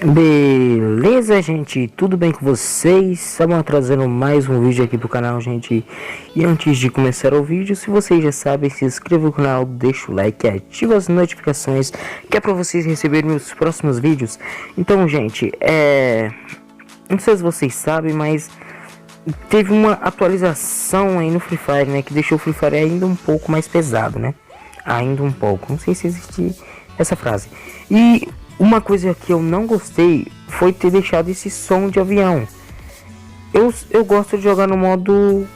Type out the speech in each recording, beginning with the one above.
Beleza, gente? Tudo bem com vocês? Estamos trazendo mais um vídeo aqui pro canal, gente. E antes de começar o vídeo, se vocês já sabem, se inscreva no canal, deixa o like e ativa as notificações, que é para vocês receberem meus próximos vídeos. Então, gente, não sei se vocês sabem, mas teve uma atualização aí no Free Fire, né? Que deixou o Free Fire ainda um pouco mais pesado, né? Ainda um pouco, não sei se existe essa frase. E uma coisa que eu não gostei foi ter deixado esse som de avião. Eu gosto de jogar no modo,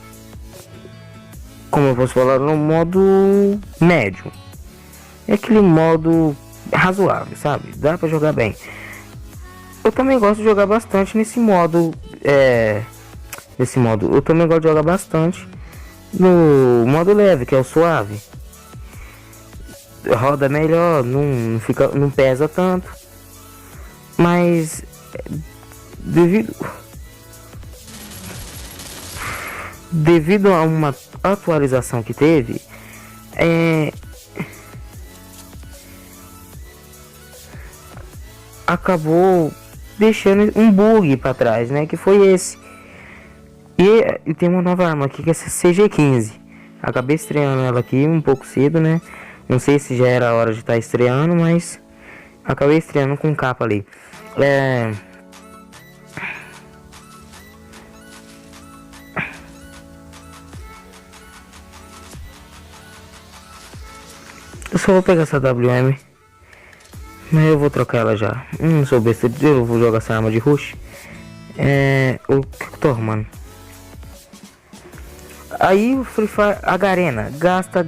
como eu posso falar, no modo médio. É aquele modo razoável, sabe? Dá pra jogar bem. Eu também gosto de jogar bastante nesse modo, eu também gosto de jogar bastante no modo leve, que é o suave. Roda melhor, não pesa tanto, mas devido a uma atualização que teve, acabou deixando um bug para trás, né? Que foi esse. E tem uma nova arma aqui, que é essa CG-15. Acabei estreando ela aqui um pouco cedo, né? Não sei se já era a hora de estar estreando, mas acabei estreando com capa ali. Eu só vou pegar essa WM, mas eu vou trocar ela já. Não sou besta, eu vou jogar essa arma de rush. O que eu tô arrumando? Aí o Free Fire, a Garena, gasta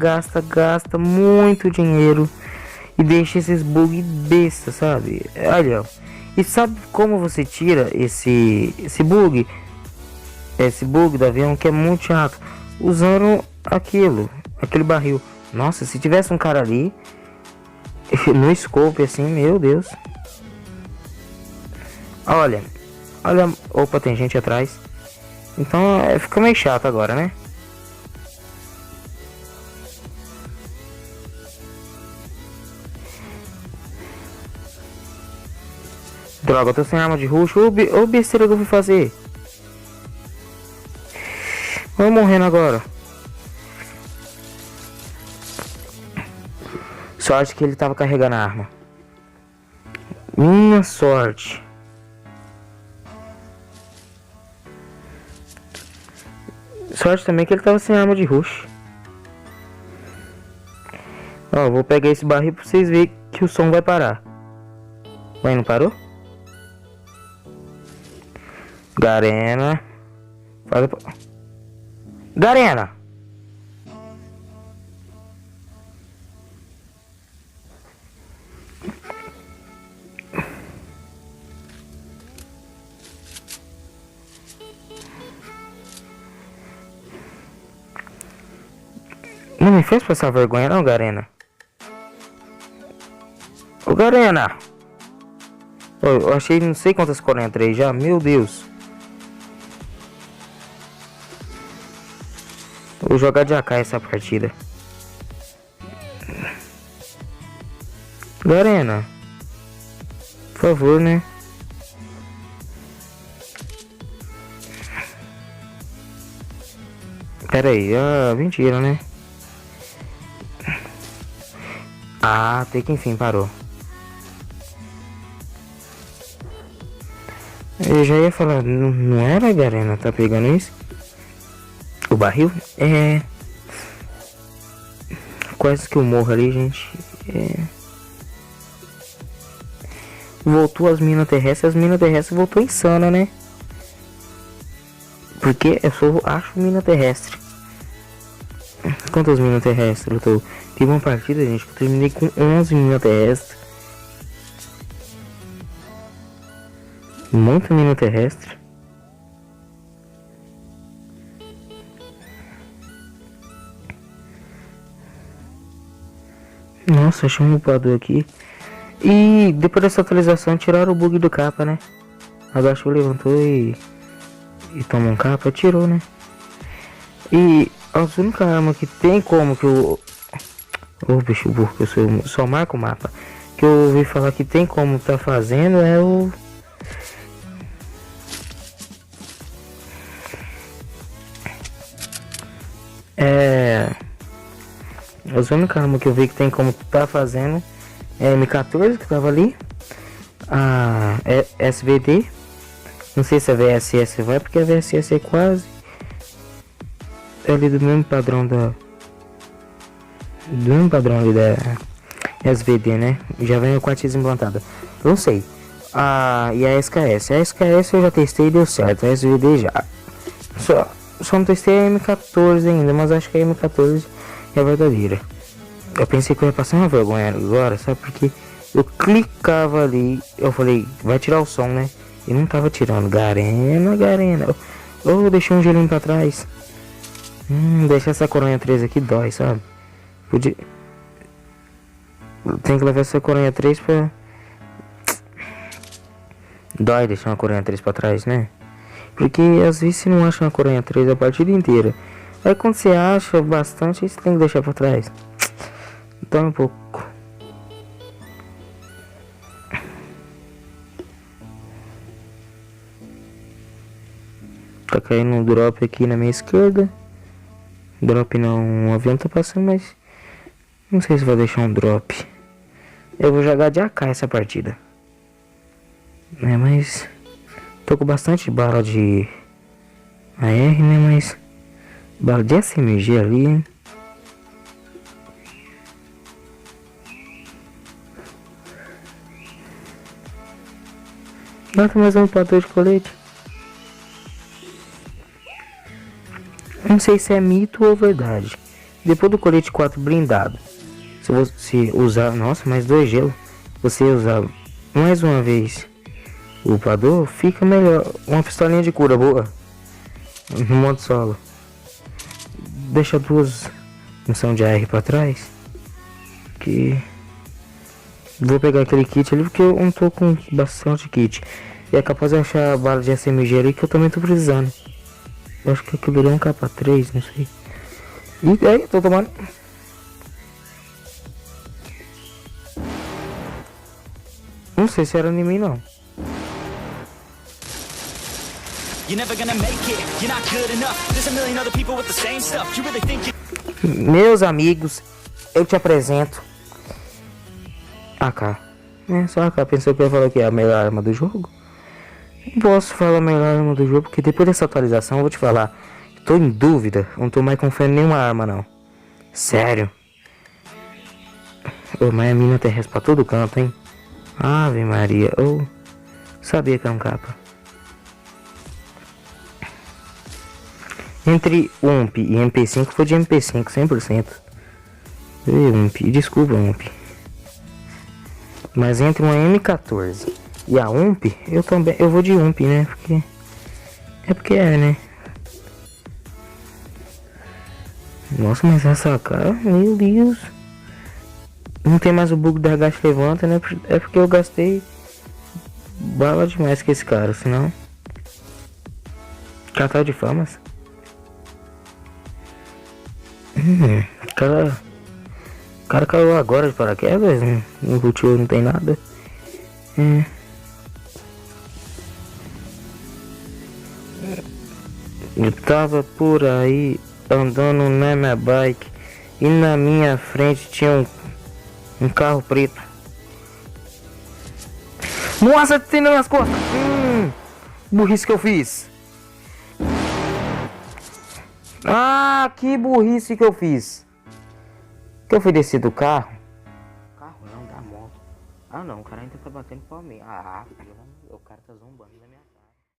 muito dinheiro e deixa esses bug besta, sabe? Olha, e sabe como você tira esse bug? Esse bug do avião, que é muito chato, usando aquele barril. Nossa, se tivesse um cara ali no scope assim, meu Deus. Olha, opa, tem gente atrás. Então fica meio chato agora, né? Droga, eu tô sem arma de rush. Ô besteira que eu fui fazer. Vou morrendo agora. Sorte que ele tava carregando a arma. Minha sorte. Sorte também que ele tava sem arma de rush. Ó, vou pegar esse barril pra vocês verem que o som vai parar. Ué, não parou? Garena. Garena. Não me fez passar vergonha não, Garena. Ô, Garena. Eu achei não sei quantas 43 já, meu Deus. Vou jogar de AK essa partida. Garena, por favor, né? Pera aí, mentira, né? Até que enfim parou. Eu já ia falar, não era, Garena, tá pegando isso? O barril? Quase que eu morro ali, gente. Voltou as minas terrestres voltou insana, né? Porque eu só acho mina terrestre. Quantas minas terrestres eu tô? Teve uma partida, gente, que eu terminei com 11 minas terrestres. Muita mina terrestre. Nossa, achei um upador aqui. E depois dessa atualização tiraram o bug do capa, né? Abaixou, levantou e tomou um capa, tirou, né? E a única arma que tem como que eu... Ô bicho burro, eu só marco o mapa. Que eu ouvi falar que tem como tá fazendo é É... As únicas armas que eu vi que tem como tá fazendo é a M14 que tava ali. A SVD. Não sei se a VSS vai, porque a VSS é quase ali do mesmo padrão da... Do mesmo padrão ali da SVD, né? Já vem com a X implantada. Não sei. E a SKS. A SKS eu já testei e deu certo. A SVD já. Só não testei a M14 ainda, mas acho que a M14 é verdadeira. Eu pensei que eu ia passar uma vergonha agora, sabe? Porque eu clicava ali, eu falei, vai tirar o som, né? E não tava tirando. Garena. Eu deixei um gelinho pra trás. Deixar essa coronha 3 aqui dói, sabe? Podia... Tem que levar essa coronha 3 pra... Dói deixar uma coronha 3 pra trás, né? Porque às vezes você não acha uma coronha 3 a partida inteira. Aí quando você acha bastante, você tem que deixar pra trás. Dói um pouco. Tá caindo um drop aqui na minha esquerda. Drop não, um avião tá passando, mas não sei se vai deixar um drop. Eu vou jogar de AK essa partida. Mas tô com bastante bala de AR, né? Mas bala de SMG ali. Nota mais um platô de colete. Não sei se é mito ou verdade. Depois do colete 4 blindado, se você usar... Nossa, mais 2 gelo. Você usar mais uma vez o upador, fica melhor. Uma pistolinha de cura boa no modo solo. Deixa 2 munição de AR pra trás. Que vou pegar aquele kit ali porque eu não tô com bastante kit. E é capaz de achar a bala de SMG ali que eu também tô precisando. Eu acho que aquilo ali é um capa 3, não sei. E aí, tô tomando. Não sei se era em mim não. Meus amigos, eu te apresento AK. Só AK. Pensou que eu ia falar que é a melhor arma do jogo? Não posso falar a melhor arma do jogo, porque depois dessa atualização eu vou te falar. Tô em dúvida, não tô mais confiando em nenhuma arma não. Sério. Mas a mina tem respa pra todo canto, hein? Ave Maria. Sabia que era um capa. Entre UMP e MP5 foi de MP5 100%. UMP, desculpa UMP. Mas entre uma M14 e a UMP, eu vou de UMP, né? Porque é, né? Nossa, mas essa cara, meu Deus. Não tem mais o bug da agacha levanta, né? É porque eu gastei bala demais com esse cara, senão... Catar de famas. O cara caiu agora de paraquedas, não lutou, não tem nada. Eu tava por aí andando na minha bike e na minha frente tinha um carro preto. Nossa, tem nas costas. Burrice que eu fiz. Que burrice que eu fiz. Que eu fui descer do carro. Carro não, da moto. Não, o cara ainda tá batendo palminha. O cara tá zombando na minha cara.